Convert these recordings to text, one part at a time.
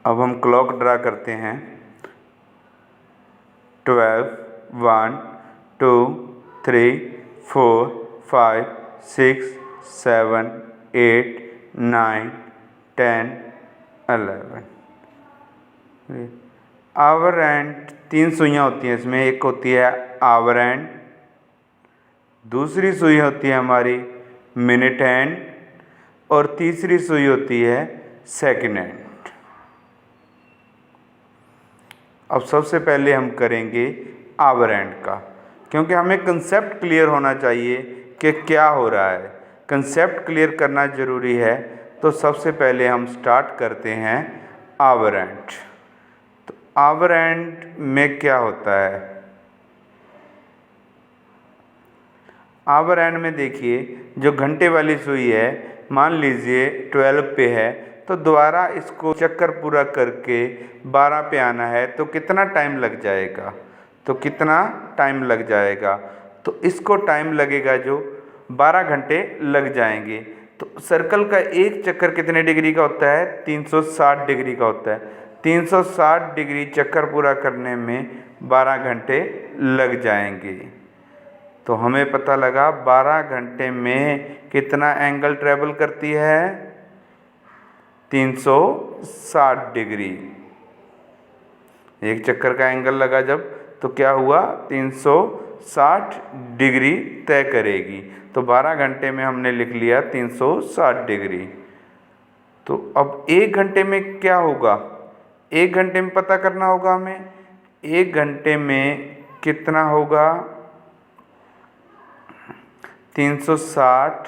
अब हम clock draw करते हैं। 12, 1, 2, 3, 4, 5, 6, 7, 8, 9, 10, 11। आवर एंड 3 सुइयाँ होती हैं इसमें। एक होती है आवर एंड, दूसरी सुई होती है हमारी मिनट एंड, और तीसरी सुई होती है सेकंड एंड। अब सबसे पहले हम करेंगे आवर एंड का, क्योंकि हमें कंसेप्ट क्लियर होना चाहिए कि क्या हो रहा है। कंसेप्ट क्लियर करना ज़रूरी है। तो सबसे पहले हम स्टार्ट करते हैं आवर एंड। तो आवर एंड में क्या होता है? आवर एंड में देखिए, जो घंटे वाली सुई है, मान लीजिए 12 पे है, तो दोबारा इसको चक्कर पूरा करके 12 पे आना है, तो कितना टाइम लग जाएगा? तो कितना टाइम लग जाएगा? तो इसको टाइम लगेगा जो 12 घंटे लग जाएंगे। तो सर्कल का एक चक्कर कितने डिग्री का होता है? 360 डिग्री का होता है। 360 डिग्री चक्कर पूरा करने में 12 घंटे लग जाएंगे। तो हमें पता लगा 12 घंटे में कितना एंगल ट्रेवल करती है? 360 डिग्री। एक चक्कर का एंगल लगा जब, तो क्या हुआ? 360 डिग्री तय करेगी। तो 12 घंटे में हमने लिख लिया 360 डिग्री। तो अब 1 घंटे में क्या होगा? 1 घंटे में पता करना होगा हमें। 1 घंटे में कितना होगा? 360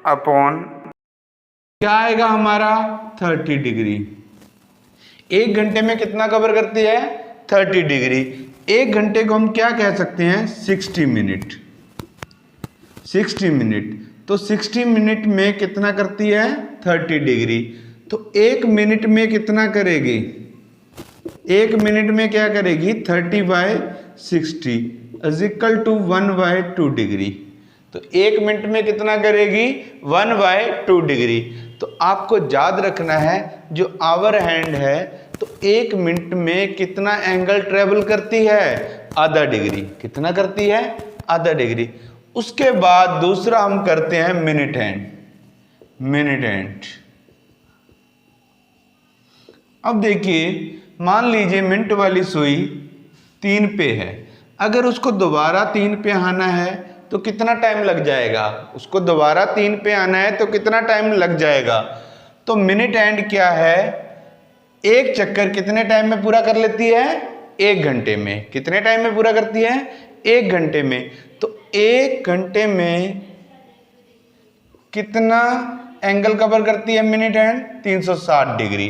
अपॉन क्या आएगा हमारा? 30 डिग्री। 1 घंटे में कितना कवर करती है? 30 डिग्री। 1 घंटे को हम क्या कह सकते हैं? 60 मिनट। 60 मिनट। तो 60 मिनट में कितना करती है? 30 डिग्री। तो 1 मिनट में कितना करेगी? 1 मिनट में क्या करेगी? 30/60 इज इक्वल टू 1/2 डिग्री। तो 1 मिनट में कितना करेगी? 1/2 डिग्री। तो आपको याद रखना है, जो आवर हैंड है, तो 1 मिनट में कितना एंगल ट्रेवल करती है? आधा डिग्री। कितना करती है? आधा डिग्री। उसके बाद दूसरा हम करते हैं मिनट हैंड। Minute hand. अब देखिए, मान लीजिए मिनट वाली सुई 3 पे है। अगर उसको दोबारा 3 पे आना है तो कितना टाइम लग जाएगा? उसको दोबारा 3 पे आना है तो कितना टाइम लग जाएगा? तो मिनट एंड क्या है? एक चक्कर कितने टाइम में पूरा कर लेती है? 1 घंटे में। कितने टाइम में पूरा करती है? 1 घंटे में। तो 1 घंटे में कितना एंगल कवर करती है मिनट एंड? 360 डिग्री।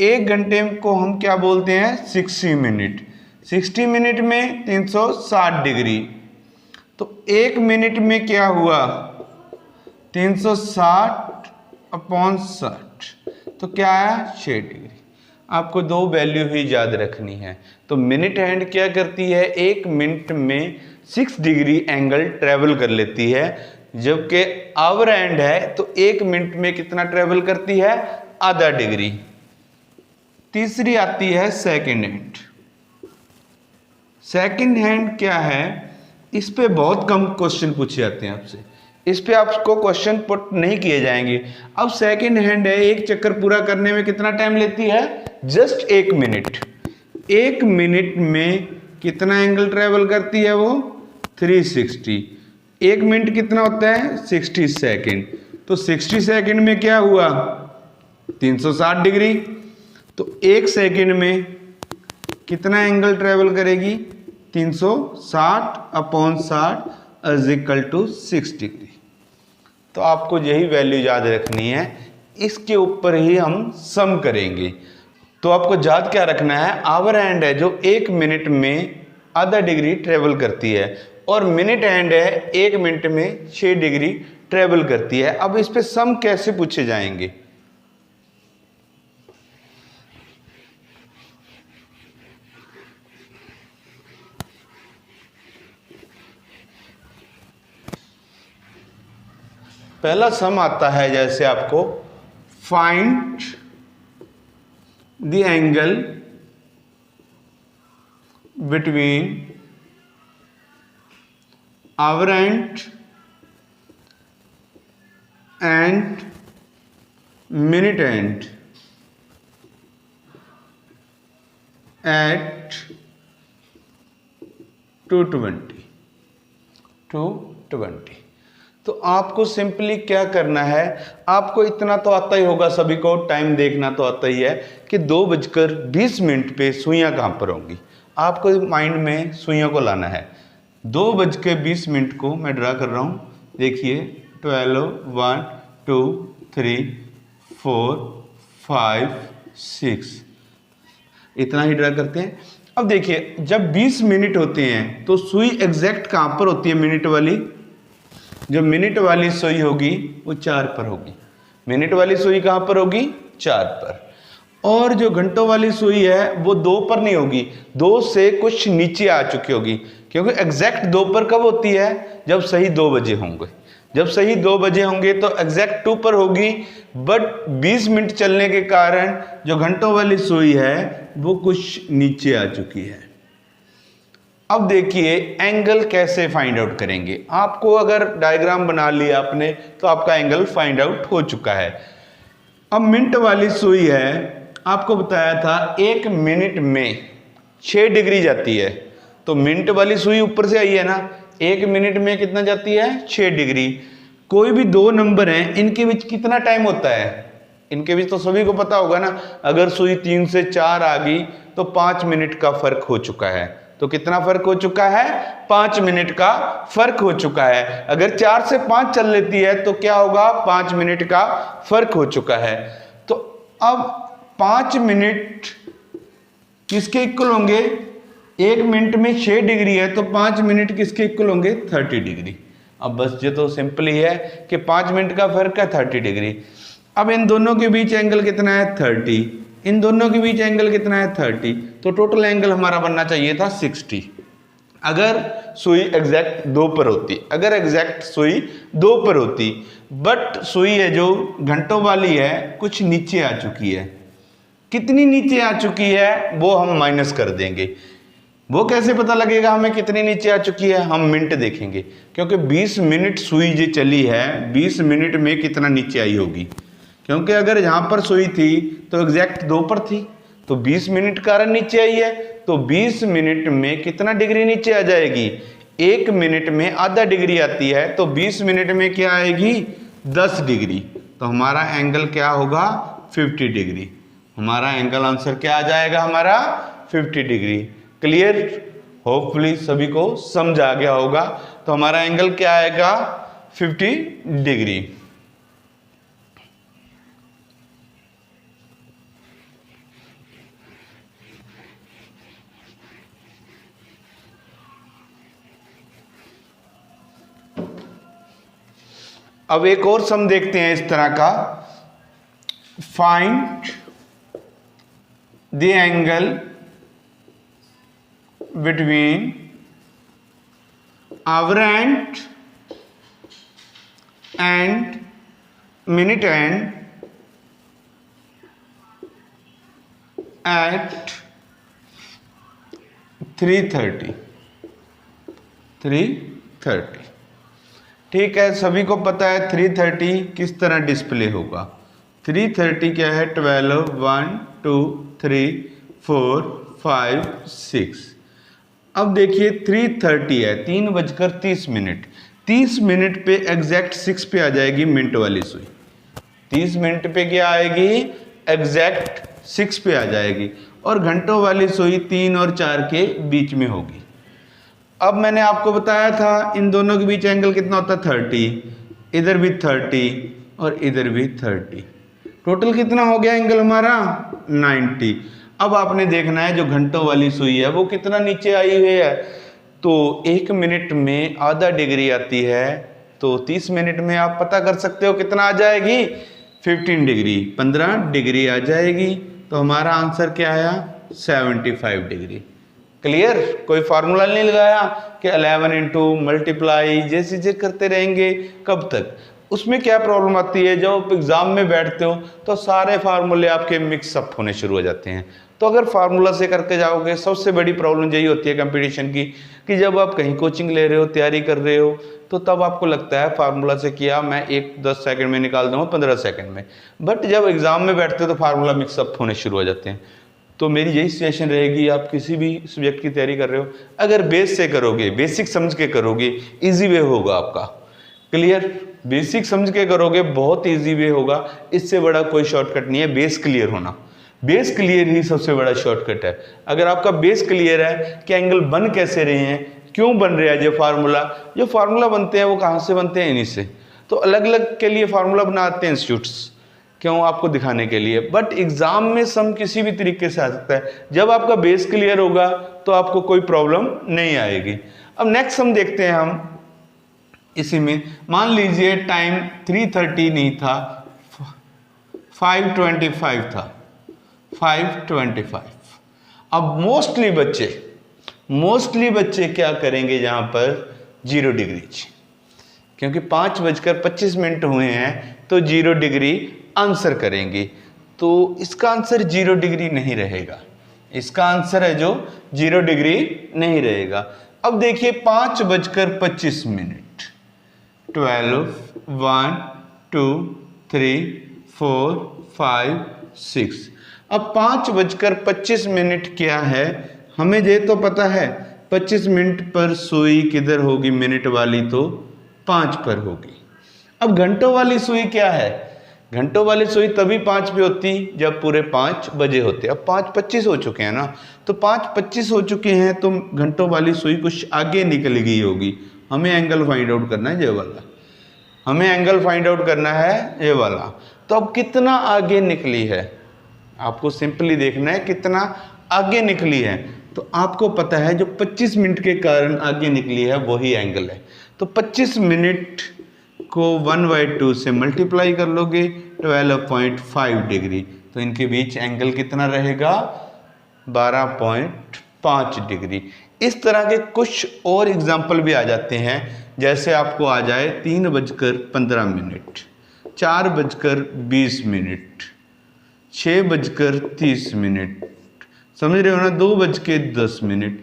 1 घंटे को हम क्या बोलते हैं? 60 मिनट। 60 मिनट में 360 डिग्री। तो 1 मिनट में क्या हुआ? 360 अपॉन 60, तो क्या है? 6 डिग्री। आपको 2 वैल्यू ही याद रखनी है। तो मिनट हैंड क्या करती है? 1 मिनट में 6 डिग्री एंगल ट्रेवल कर लेती है, जबकि आवर हैंड है तो 1 मिनट में कितना ट्रेवल करती है? आधा डिग्री। तीसरी आती है सेकंड हैंड। सेकंड हैंड क्या है? इस पे बहुत कम क्वेश्चन पूछे जाते हैं आपसे। इस पे आपको क्वेश्चन पुट नहीं किए जाएंगे। अब सेकंड हैंड है, एक चक्कर पूरा करने में कितना टाइम लेती है? Just 1 minute. 1 मिनट में कितना एंगल ट्रेवल करती है वो? 360। 1 मिनट कितना होता है? 60 सेकेंड। तो 60 सेकेंड में क्या हुआ? 360 डिग्री। तो 1 सेकेंड में कितना एंगल ट्रेवल करेगी? 360 upon 60 is equal to 6 degree. तो आपको यही वैल्यू याद रखनी है। इसके ऊपर ही हम सम करेंगे। तो आपको याद क्या रखना है? आवर हैंड है जो 1 मिनट में आधा डिग्री ट्रेवल करती है, और मिनट हैंड है 1 मिनट में 6 डिग्री ट्रेवल करती है। अब इस पे सम कैसे पूछे जाएंगे? पहला सम आता है जैसे आपको find the angle between hour and minute and at 220। तो आपको सिंपली क्या करना है, आपको इतना तो आता ही होगा सभी को, टाइम देखना तो आता ही है कि 2:20 पे सुइयां कहाँ पर होंगी। आपको माइंड में सुइयों को लाना है। 2:20 को मैं ड्रा कर रहा हूँ, देखिए 12, 1, 2, 3, 4, 5, 6, इतना ही ड्रा करते हैं। अब देखिए जब 20 मिनट होते हैं तो सुई एग्जैक्ट कहाँ पर होती है मिनट वाली, जो मिनट वाली सुई होगी वो 4 पर होगी। मिनट वाली सुई कहाँ पर होगी, 4 पर। और जो घंटों वाली सुई है वो 2 पर नहीं होगी, 2 से कुछ नीचे आ चुकी होगी, क्योंकि एग्जैक्ट 2 पर कब होती है, जब सही 2 बजे होंगे। जब सही 2 बजे होंगे तो एग्जैक्ट 2 पर होगी, बट 20 मिनट चलने के कारण जो घंटों वाली सुई है वो कुछ नीचे आ चुकी है। अब देखिए एंगल कैसे फाइंड आउट करेंगे। आपको अगर डायग्राम बना लिया आपने तो आपका एंगल फाइंड आउट हो चुका है। अब मिनट वाली सुई है, आपको बताया था 1 मिनट में 6 डिग्री जाती है, तो मिनट वाली सुई ऊपर से आई है ना, 1 मिनट में कितना जाती है, 6 डिग्री। कोई भी 2 नंबर हैं, इनके बीच कितना टाइम होता है, इनके बीच तो सभी को पता होगा ना। अगर सुई 3 से 4 आ गई तो 5 मिनट का फर्क हो चुका है। तो कितना फर्क हो चुका है, 5 मिनट का फर्क हो चुका है। अगर 4 से 5 चल लेती है तो क्या होगा, 5 मिनट का फर्क हो चुका है। तो अब 5 मिनट किसके इक्वल होंगे, 1 मिनट में 6 डिग्री है तो 5 मिनट किसके इक्वल होंगे, 30 डिग्री। अब बस ये तो सिंपल ही है कि 5 मिनट का फर्क है 30 डिग्री। अब इन दोनों के बीच एंगल कितना है, 30। इन दोनों के बीच एंगल कितना है, 30। तो टोटल एंगल हमारा बनना चाहिए था 60, अगर सुई एग्जैक्ट 2 पर होती, अगर एग्जैक्ट सुई 2 पर होती। बट सुई है जो घंटों वाली है कुछ नीचे आ चुकी है। कितनी नीचे आ चुकी है वो हम माइनस कर देंगे। वो कैसे पता लगेगा हमें कितनी नीचे आ चुकी है, हम मिनट देखेंगे, क्योंकि 20 मिनट सुई जो चली है 20 मिनट में कितना नीचे आई होगी। क्योंकि अगर यहाँ पर सुई थी तो एग्जैक्ट 2 पर थी, तो 20 मिनट कारण नीचे आई है, तो 20 मिनट में कितना डिग्री नीचे आ जाएगी, 1 मिनट में आधा डिग्री आती है, तो 20 मिनट में क्या आएगी, 10 डिग्री। तो हमारा एंगल क्या होगा, 50 डिग्री। हमारा एंगल आंसर क्या आ जाएगा, हमारा 50 डिग्री। क्लियर, होपफुली सभी को समझ आ गया होगा। तो हमारा एंगल क्या आएगा, 50 डिग्री। अब एक और सम देखते हैं इस तरह का, find the angle between hour and minute and at 3:30। ठीक है, सभी को पता है 3:30 किस तरह डिस्प्ले होगा। 3:30 क्या है, 12, 1, 2, 3, 4, 5, 6। अब देखिए 3:30 है, 3:30। 30 मिनट पे एग्जैक्ट 6 पे आ जाएगी मिनट वाली सुई। 30 मिनट पे क्या आएगी, एग्जैक्ट 6 पे आ जाएगी, और घंटों वाली सुई 3 और 4 के बीच में होगी। अब मैंने आपको बताया था इन दोनों के बीच एंगल कितना होता है, 30। इधर भी 30 और इधर भी 30। टोटल कितना हो गया एंगल हमारा, 90। अब आपने देखना है जो घंटों वाली सुई है वो कितना नीचे आई हुई है। तो 1 मिनट में आधा डिग्री आती है, तो 30 मिनट में आप पता कर सकते हो कितना आ जाएगी, 15 डिग्री, 15 डिग्री आ जाएगी। तो हमारा आंसर क्या आया, 75 डिग्री। क्लियर, कोई फार्मूला नहीं लगाया कि 11 इंटू मल्टीप्लाई जैसे करते रहेंगे, कब तक, उसमें क्या प्रॉब्लम आती है, जब आप एग्ज़ाम में बैठते हो तो सारे फार्मूले आपके मिक्सअप होने शुरू हो जाते हैं। तो अगर फार्मूला से करके जाओगे, सबसे बड़ी प्रॉब्लम यही होती है कंपटीशन की, कि जब आप कहीं कोचिंग ले रहे हो, तैयारी कर रहे हो, तो तब आपको लगता है फार्मूला से किया मैं 10 सेकंड में निकाल दूंगा, 15 सेकंड में, बट जब एग्ज़ाम में बैठते हो तो फार्मूला मिक्सअप होने शुरू हो जाते हैं। तो मेरी यही सजेशन रहेगी, आप किसी भी सब्जेक्ट की तैयारी कर रहे हो, अगर बेस से करोगे, बेसिक समझ के करोगे, ईजी वे होगा आपका। क्लियर? बेसिक समझ के करोगे, बहुत ईजी वे होगा, इससे बड़ा कोई शॉर्टकट नहीं है बेस क्लियर होना। बेस क्लियर ही सबसे बड़ा शॉर्टकट है। अगर आपका बेस क्लियर है कि एंगल बन कैसे रहे हैं, क्यों बन रहा है, जो फार्मूला बनते हैं वो कहाँ से बनते हैं, इन्हीं से। तो अलग अलग के लिए फार्मूला बनाते हैं इंस्टीट्यूट्स, क्यों? आपको दिखाने के लिए। बट एग्जाम में सम किसी भी तरीके से आ सकता है। जब आपका बेस क्लियर होगा तो आपको कोई प्रॉब्लम नहीं आएगी। अब नेक्स्ट सम देखते हैं हम इसी में। मान लीजिए टाइम 3:30 नहीं था, 5:25 था, 5:25। अब मोस्टली बच्चे क्या करेंगे यहाँ पर, 0 डिग्री, क्योंकि 5:25 हुए हैं तो 0 डिग्री आंसर करेंगे। तो इसका आंसर 0 डिग्री नहीं रहेगा, इसका आंसर है जो 0 डिग्री नहीं रहेगा। अब देखिए 5:25, 12, 1, 2, 3, 4, 5, 6। अब 5:25 क्या है, हमें ये तो पता है 25 मिनट पर सुई किधर होगी, मिनट वाली तो 5 पर होगी। अब घंटों वाली सुई क्या है, घंटों वाली सुई तभी 5 पे होती जब पूरे 5 बजे होते। अब 5:25 हो चुके हैं ना, तो 5:25 हो चुके हैं तो घंटों वाली सुई कुछ आगे निकल गई होगी। हमें एंगल फाइंड आउट करना है ये वाला, हमें एंगल फाइंड आउट करना है ये वाला। तो अब कितना आगे निकली है, आपको सिंपली देखना है कितना आगे निकली है। तो आपको पता है जो 25 मिनट के कारण आगे निकली है वही एंगल है। तो 25 मिनट को 1/2 से मल्टीप्लाई कर लोगे, 12.5 डिग्री। तो इनके बीच एंगल कितना रहेगा, 12.5 डिग्री। इस तरह के कुछ और एग्जाम्पल भी आ जाते हैं, जैसे आपको आ जाए 3:15, 4:20, 6:30, समझ रहे हो ना, 2:10।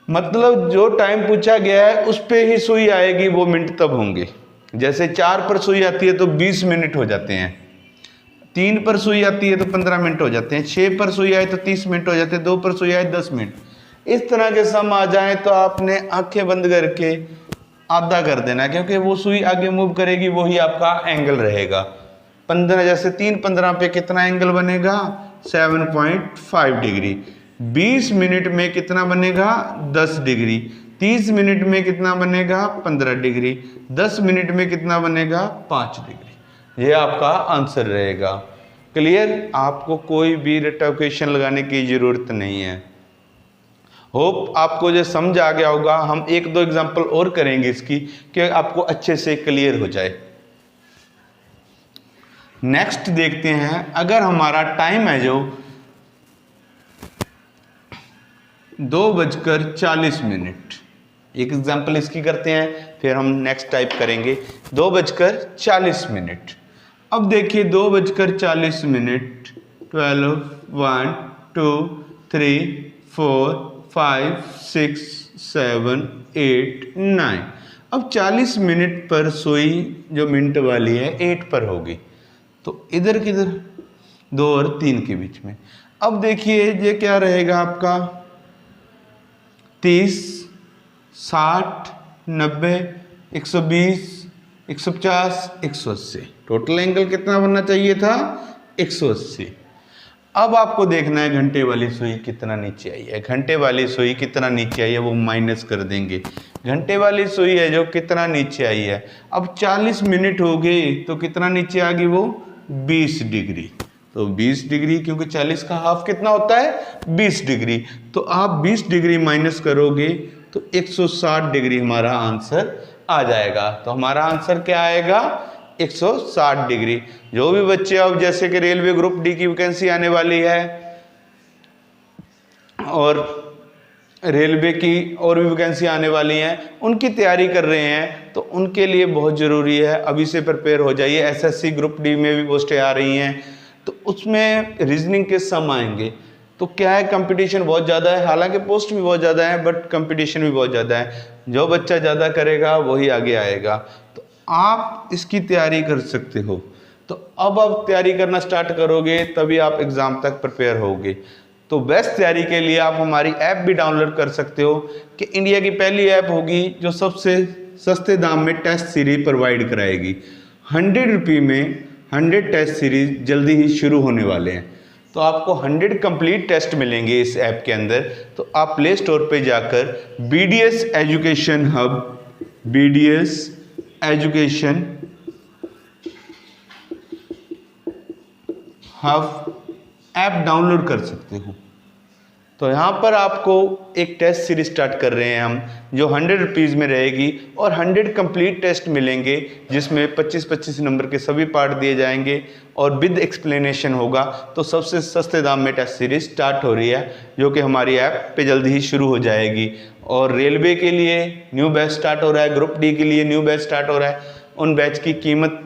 मतलब जो टाइम पूछा गया है उस पे ही सुई आएगी, वो मिनट तब होंगे। जैसे 4 पर सुई आती है तो 20 मिनट हो जाते हैं, 3 पर सुई आती है तो 15 मिनट हो जाते हैं, 6 पर सुई आए तो 30 मिनट हो जाते हैं, 2 पर सुई आए 10 मिनट। इस तरह के सम आ जाए तो आपने आंखें बंद करके आधा कर देना, क्योंकि वो सुई आगे मूव करेगी, वही आपका एंगल रहेगा। 15 जैसे 3:15 पे कितना एंगल बनेगा, 7.5 डिग्री। 20 मिनट में कितना बनेगा, 10 डिग्री। 30 मिनट में कितना बनेगा, 15 डिग्री। 10 मिनट में कितना बनेगा, 5 डिग्री। ये आपका आंसर रहेगा। क्लियर? आपको कोई भी रटोकेशन लगाने की जरूरत नहीं है। होप आपको जो समझ आ गया होगा। हम 1-2 एग्जाम्पल और करेंगे इसकी, कि आपको अच्छे से क्लियर हो जाए। नेक्स्ट देखते हैं, अगर हमारा टाइम है जो 2:40, एक एग्जाम्पल इसकी करते हैं, फिर हम नेक्स्ट टाइप करेंगे। 2:40। अब देखिए 2:40, 12, 1, 2, 3, 4, 5, 6, 7, 8, 9। अब 40 मिनट पर सुई जो मिनट वाली है 8 पर होगी, तो इधर किधर, 2 और 3 के बीच में। अब देखिए ये क्या रहेगा आपका, 30, 60, 90, 120, 150, 180। टोटल एंगल कितना बनना चाहिए था, 180। अब आपको देखना है घंटे वाली सुई कितना नीचे आई है। घंटे वाली सुई कितना नीचे आई है वो माइनस कर देंगे। घंटे वाली सुई है जो कितना नीचे आई है। अब 40 मिनट हो गए तो कितना नीचे आ गई वो, 20 डिग्री। तो 20 डिग्री, क्योंकि 40 का हाफ कितना होता है, 20 डिग्री। तो आप 20 डिग्री माइनस करोगे तो 160 डिग्री हमारा आंसर आ जाएगा। तो हमारा आंसर क्या आएगा, 160 डिग्री। जो भी बच्चे, अब जैसे कि रेलवे ग्रुप डी की वैकेंसी आने वाली है और रेलवे की और भी वैकेंसी आने वाली हैं, उनकी तैयारी कर रहे हैं, तो उनके लिए बहुत ज़रूरी है, अभी से प्रिपेयर हो जाइए। एसएससी ग्रुप डी में भी पोस्टें आ रही हैं, तो उसमें रीजनिंग के सम आएंगे। तो क्या है, कंपटीशन बहुत ज़्यादा है, हालांकि पोस्ट भी बहुत ज़्यादा है बट कंपटीशन भी बहुत ज़्यादा है। जो बच्चा ज़्यादा करेगा वही आगे आएगा, तो आप इसकी तैयारी कर सकते हो। तो अब आप तैयारी करना स्टार्ट करोगे तभी आप एग्ज़ाम तक प्रिपेयर होगे। तो बेस्ट तैयारी के लिए आप हमारी ऐप भी डाउनलोड कर सकते हो, कि इंडिया की पहली ऐप होगी जो सबसे सस्ते दाम में टेस्ट सीरीज प्रोवाइड कराएगी। 100 रुपये में 100 टेस्ट सीरीज जल्दी ही शुरू होने वाले हैं। तो आपको 100 कंप्लीट टेस्ट मिलेंगे इस ऐप के अंदर। तो आप प्ले स्टोर पे जाकर BDS education hub, BDS education hub app download कर सकते हो। तो यहाँ पर आपको एक टेस्ट सीरीज स्टार्ट कर रहे हैं हम, जो 100 रुपीज़ में रहेगी और 100 कंप्लीट टेस्ट मिलेंगे, जिसमें 25-25 नंबर के सभी पार्ट दिए जाएंगे और विद एक्सप्लेनेशन होगा। तो सबसे सस्ते दाम में टेस्ट सीरीज स्टार्ट हो रही है, जो कि हमारी ऐप पे जल्दी ही शुरू हो जाएगी। और रेलवे के लिए न्यू बैच स्टार्ट हो रहा है, ग्रुप डी के लिए न्यू बैच स्टार्ट हो रहा है। उन बैच की कीमत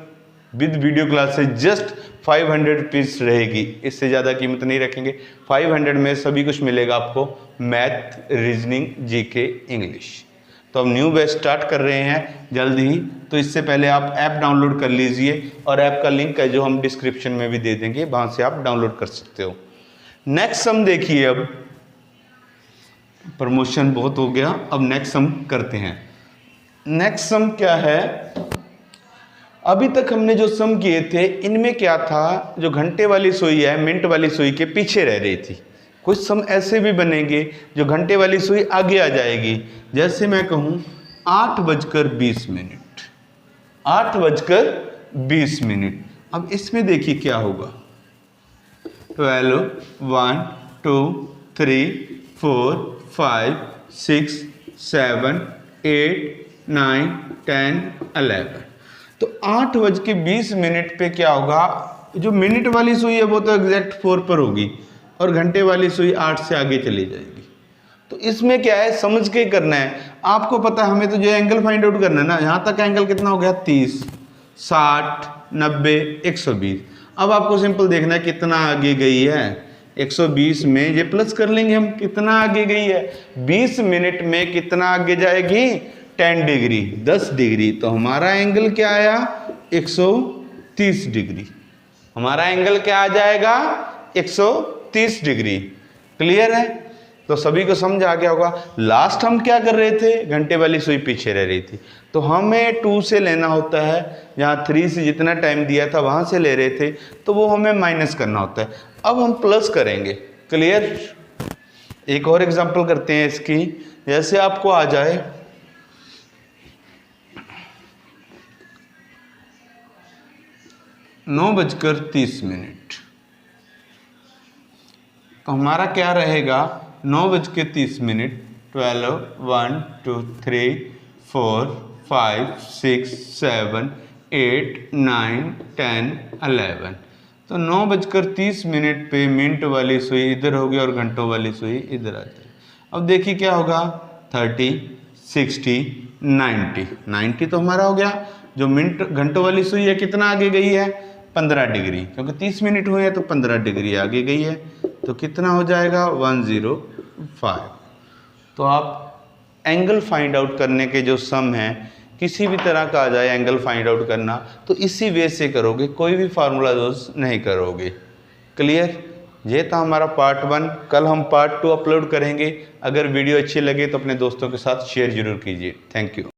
with video classes just 500 rupees रहेगी, इससे ज़्यादा कीमत नहीं रखेंगे। 500 में सभी कुछ मिलेगा आपको, मैथ, रीजनिंग, जीके, इंग्लिश। तो अब न्यू बैच स्टार्ट कर रहे हैं जल्दी ही, तो इससे पहले आप ऐप डाउनलोड कर लीजिए, और ऐप का लिंक है जो हम डिस्क्रिप्शन में भी दे देंगे, वहाँ से आप डाउनलोड कर सकते हो। नेक्स्ट सम देखिए, अब प्रमोशन बहुत हो गया, अब नेक्स्ट सम करते हैं। नेक्स्ट सम क्या है, अभी तक हमने जो सम किए थे इनमें क्या था, जो घंटे वाली सुई है मिनट वाली सुई के पीछे रह रही थी। कुछ सम ऐसे भी बनेंगे जो घंटे वाली सुई आगे आ जाएगी। जैसे मैं कहूँ 8:20, 8:20। अब इसमें देखिए क्या होगा, 12, 1, 2, 3, 4, 5, 6, 7, 8, 9, 10, 11। तो 8:20 पे क्या होगा, जो मिनट वाली सुई है वो तो एग्जैक्ट 4 पर होगी, और घंटे वाली सुई 8 से आगे चली जाएगी। तो इसमें क्या है, समझ के करना है। आपको पता है, हमें तो जो एंगल फाइंड आउट करना है ना, यहाँ तक एंगल कितना हो गया, 30, 60, 90, 120। अब आपको सिंपल देखना है कितना आगे गई है। 120 में ये प्लस कर लेंगे हम, कितना आगे गई है, 20 मिनट में कितना आगे जाएगी, 10 डिग्री, 10 डिग्री। तो हमारा एंगल क्या आया, 130 डिग्री। हमारा एंगल क्या आ जाएगा, 130 डिग्री। क्लियर है, तो सभी को समझ आ गया होगा। लास्ट हम क्या कर रहे थे, घंटे वाली सुई पीछे रह रही थी, तो हमें 2 से लेना होता है। जहाँ 3 से जितना टाइम दिया था वहाँ से ले रहे थे, तो वो हमें माइनस करना होता है। अब हम प्लस करेंगे। क्लियर, एक और एग्जांपल करते हैं इसकी। जैसे आपको आ जाए 9:30, तो हमारा क्या रहेगा, 9:30, 12, 1, 2, 3, 4, 5, 6, 7, 8, 9, 10, 11। तो 9:30 पे मिनट वाली सुई इधर होगी और घंटों वाली सुई इधर आ जाएगी। अब देखिए क्या होगा, 30, 60, 90 तो हमारा हो गया। जो मिनट घंटों वाली सुई है कितना आगे गई है, 15 डिग्री, क्योंकि 30 मिनट हुए हैं तो 15 डिग्री आगे गई है। तो कितना हो जाएगा, 105। तो आप एंगल फाइंड आउट करने के जो सम हैं, किसी भी तरह का आ जाए एंगल फाइंड आउट करना, तो इसी वे से करोगे, कोई भी फार्मूला यूज नहीं करोगे। क्लियर, ये था हमारा पार्ट 1। कल हम पार्ट 2 अपलोड करेंगे। अगर वीडियो अच्छी लगे तो अपने दोस्तों के साथ शेयर जरूर कीजिए। Thank you.